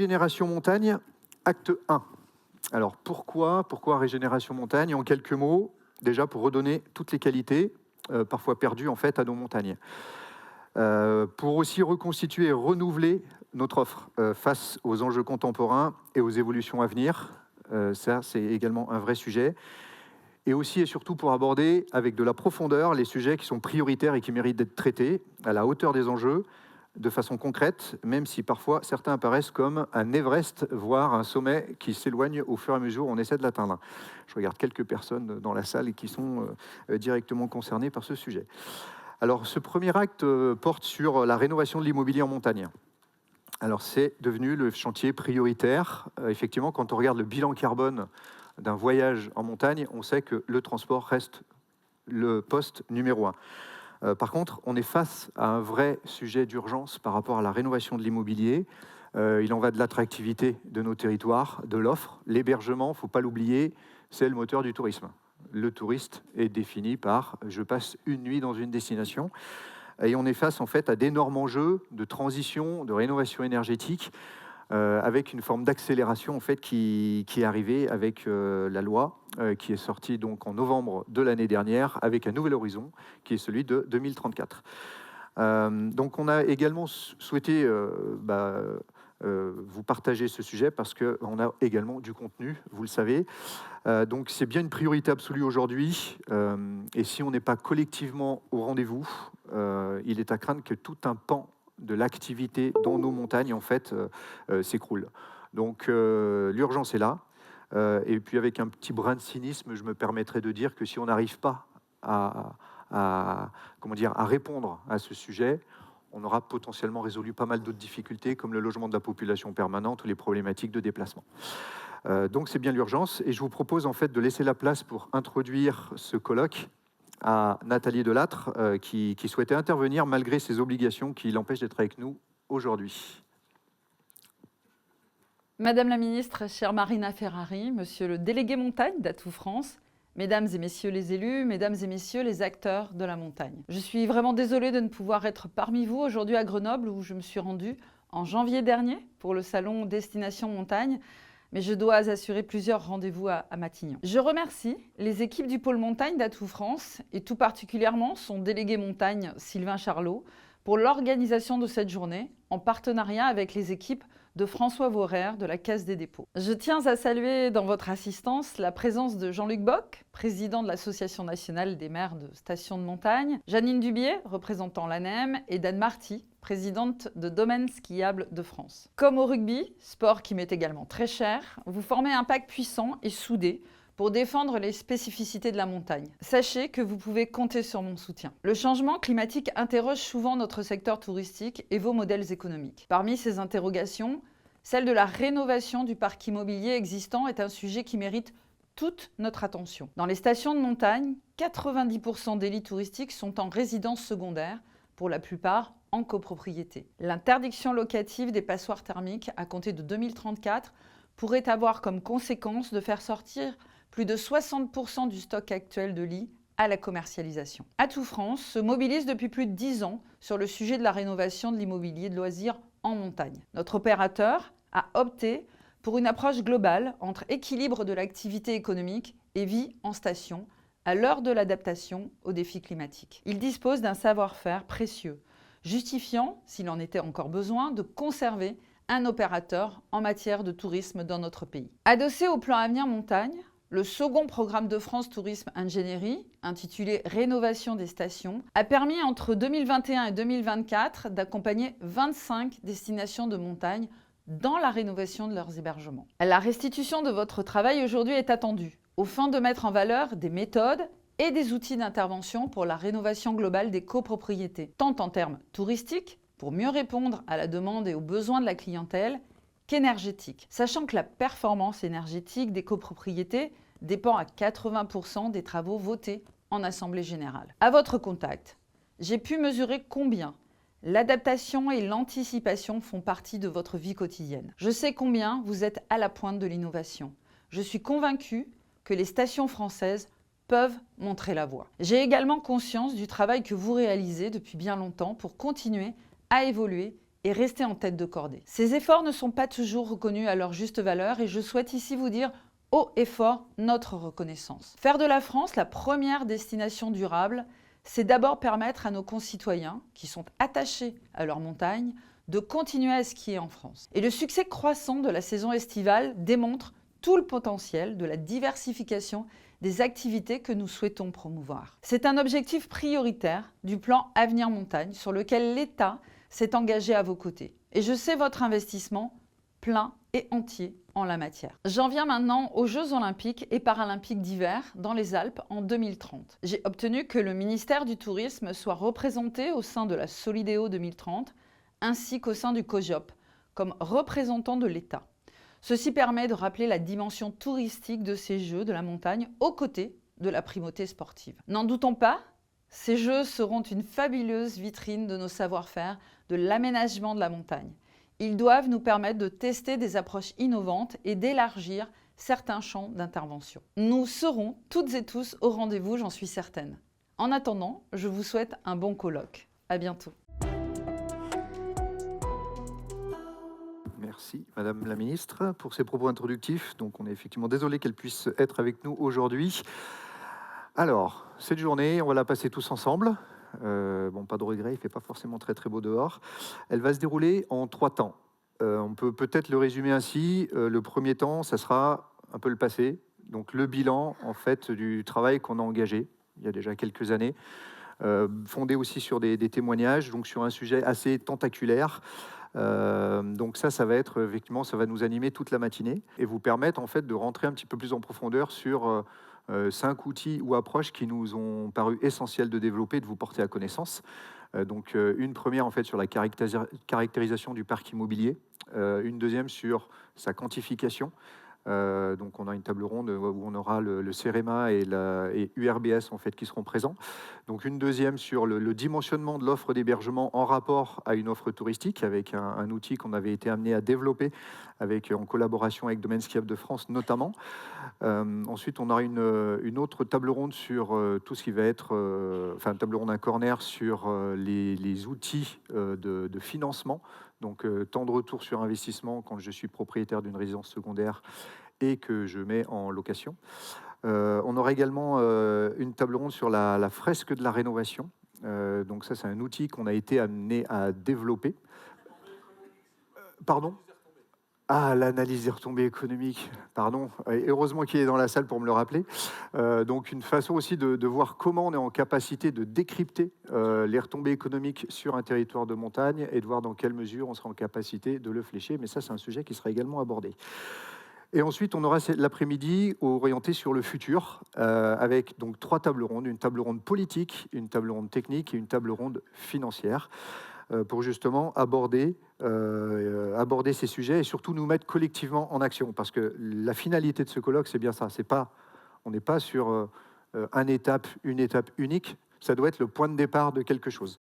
Régénération montagne, acte 1. Alors pourquoi Régénération montagne? En quelques mots, déjà pour redonner toutes les qualités, parfois perdues en fait à nos montagnes. Pour aussi reconstituer et renouveler notre offre face aux enjeux contemporains et aux évolutions à venir. Ça, c'est également un vrai sujet. Et aussi et surtout pour aborder avec de la profondeur les sujets qui sont prioritaires et qui méritent d'être traités à la hauteur des enjeux, de façon concrète, même si parfois certains apparaissent comme un Everest, voire un sommet qui s'éloigne au fur et à mesure où on essaie de l'atteindre. Je regarde quelques personnes dans la salle qui sont directement concernées par ce sujet. Alors, ce premier acte porte sur la rénovation de l'immobilier en montagne. Alors, c'est devenu le chantier prioritaire. Effectivement, quand on regarde le bilan carbone d'un voyage en montagne, on sait que le transport reste le poste numéro 1. Par contre, on est face à un vrai sujet d'urgence par rapport à la rénovation de l'immobilier. Il en va de l'attractivité de nos territoires, de l'offre. L'hébergement, il ne faut pas l'oublier, c'est le moteur du tourisme. Le touriste est défini par « je passe une nuit dans une destination ». Et on est face en fait à d'énormes enjeux de transition, de rénovation énergétique, avec une forme d'accélération en fait qui est arrivée avec la loi qui est sortie donc en novembre de l'année dernière avec un nouvel horizon qui est celui de 2034. Donc on a également souhaité vous partager ce sujet parce qu'on a également du contenu, vous le savez. Donc c'est bien une priorité absolue aujourd'hui et si on n'est pas collectivement au rendez-vous, il est à craindre que tout un pan de l'activité dans nos montagnes, en fait, s'écroule. Donc, l'urgence est là. Et puis, avec un petit brin de cynisme, je me permettrai de dire que si on n'arrive pas à répondre à ce sujet, on aura potentiellement résolu pas mal d'autres difficultés, comme le logement de la population permanente ou les problématiques de déplacement. Donc, c'est bien l'urgence. Et je vous propose, en fait, de laisser la place pour introduire ce colloque à Nathalie Delattre, qui souhaitait intervenir malgré ses obligations qui l'empêchent d'être avec nous aujourd'hui. Madame la ministre, chère Marina Ferrari, monsieur le délégué montagne d'Atout France, mesdames et messieurs les élus, mesdames et messieurs les acteurs de la montagne. Je suis vraiment désolée de ne pouvoir être parmi vous aujourd'hui à Grenoble où je me suis rendue en janvier dernier pour le salon Destination Montagne, mais je dois assurer plusieurs rendez-vous à Matignon. Je remercie les équipes du pôle montagne d'Atout France et tout particulièrement son délégué montagne Sylvain Charlot pour l'organisation de cette journée en partenariat avec les équipes de François Vorer de la Caisse des dépôts. Je tiens à saluer dans votre assistance la présence de Jean-Luc Bock, président de l'Association nationale des maires de stations de montagne, Janine Dubier, représentant l'ANEM, et Dan Marty, présidente de Domaines skiables de France. Comme au rugby, sport qui m'est également très cher, vous formez un pack puissant et soudé pour défendre les spécificités de la montagne. Sachez que vous pouvez compter sur mon soutien. Le changement climatique interroge souvent notre secteur touristique et vos modèles économiques. Parmi ces interrogations, celle de la rénovation du parc immobilier existant est un sujet qui mérite toute notre attention. Dans les stations de montagne, 90% des lits touristiques sont en résidence secondaire, pour la plupart en copropriété. L'interdiction locative des passoires thermiques à compter de 2034 pourrait avoir comme conséquence de faire sortir plus de 60% du stock actuel de lits à la commercialisation. Atout France se mobilise depuis plus de 10 ans sur le sujet de la rénovation de l'immobilier de loisirs en montagne. Notre opérateur a opté pour une approche globale entre équilibre de l'activité économique et vie en station à l'heure de l'adaptation aux défis climatiques. Il dispose d'un savoir-faire précieux, justifiant, s'il en était encore besoin, de conserver un opérateur en matière de tourisme dans notre pays. Adossé au plan Avenir Montagne, le second programme de France Tourisme Ingénierie, intitulé Rénovation des stations, a permis entre 2021 et 2024 d'accompagner 25 destinations de montagne dans la rénovation de leurs hébergements. La restitution de votre travail aujourd'hui est attendue, aux fins de mettre en valeur des méthodes et des outils d'intervention pour la rénovation globale des copropriétés, tant en termes touristiques, pour mieux répondre à la demande et aux besoins de la clientèle, qu'énergétique, sachant que la performance énergétique des copropriétés dépend à 80% des travaux votés en Assemblée générale. À votre contact, j'ai pu mesurer combien l'adaptation et l'anticipation font partie de votre vie quotidienne. Je sais combien vous êtes à la pointe de l'innovation. Je suis convaincue que les stations françaises peuvent montrer la voie. J'ai également conscience du travail que vous réalisez depuis bien longtemps pour continuer à évoluer et rester en tête de cordée. Ces efforts ne sont pas toujours reconnus à leur juste valeur et je souhaite ici vous dire haut et fort notre reconnaissance. Faire de la France la première destination durable, c'est d'abord permettre à nos concitoyens, qui sont attachés à leur montagne, de continuer à skier en France. Et le succès croissant de la saison estivale démontre tout le potentiel de la diversification des activités que nous souhaitons promouvoir. C'est un objectif prioritaire du plan Avenir Montagne sur lequel l'État s'est engagé à vos côtés. Et je sais votre investissement plein et entier en la matière. J'en viens maintenant aux Jeux Olympiques et Paralympiques d'hiver dans les Alpes en 2030. J'ai obtenu que le ministère du Tourisme soit représenté au sein de la Solidéo 2030 ainsi qu'au sein du COJOP comme représentant de l'État. Ceci permet de rappeler la dimension touristique de ces Jeux de la montagne aux côtés de la primauté sportive. N'en doutons pas, ces Jeux seront une fabuleuse vitrine de nos savoir-faire, de l'aménagement de la montagne. Ils doivent nous permettre de tester des approches innovantes et d'élargir certains champs d'intervention. Nous serons toutes et tous au rendez-vous, j'en suis certaine. En attendant, je vous souhaite un bon colloque. À bientôt. Merci Madame la Ministre pour ces propos introductifs. Donc on est effectivement désolé qu'elle puisse être avec nous aujourd'hui. Alors, cette journée, on va la passer tous ensemble. Bon, pas de regret, il ne fait pas forcément très beau dehors. Elle va se dérouler en 3 temps. On peut peut-être le résumer ainsi. Le premier temps, ça sera un peu le passé. Donc le bilan en fait du travail qu'on a engagé il y a déjà quelques années, fondé aussi sur des témoignages, donc sur un sujet assez tentaculaire. Donc ça va être effectivement, ça va nous animer toute la matinée et vous permettre en fait de rentrer un petit peu plus en profondeur sur 5 outils ou approches qui nous ont paru essentiels de développer, de vous porter à connaissance. Donc une première en fait sur la caractérisation du parc immobilier, une deuxième sur sa quantification. Donc on a une table ronde où on aura le CEREMA et URBS en fait qui seront présents. Donc une deuxième sur le dimensionnement de l'offre d'hébergement en rapport à une offre touristique avec un outil qu'on avait été amené à développer en collaboration avec Domaine Skiable de France notamment. Ensuite on aura une autre table ronde sur tout ce qui va être, une table ronde, un corner sur les outils de financement. Donc, temps de retour sur investissement quand je suis propriétaire d'une résidence secondaire et que je mets en location. On aura également une table ronde sur la fresque de la rénovation. Donc ça, c'est un outil qu'on a été amené à développer. Pardon ? Ah, l'analyse des retombées économiques, pardon. Et heureusement qu'il est dans la salle pour me le rappeler. Donc, une façon aussi de voir comment on est en capacité de décrypter les retombées économiques sur un territoire de montagne et de voir dans quelle mesure on sera en capacité de le flécher. Mais ça, c'est un sujet qui sera également abordé. Et ensuite, on aura l'après-midi orienté sur le futur, avec donc 3 tables rondes, une table ronde politique, une table ronde technique et une table ronde financière, pour justement aborder ces sujets et surtout nous mettre collectivement en action. Parce que la finalité de ce colloque, c'est bien ça. On n'est pas sur une étape unique. Ça doit être le point de départ de quelque chose.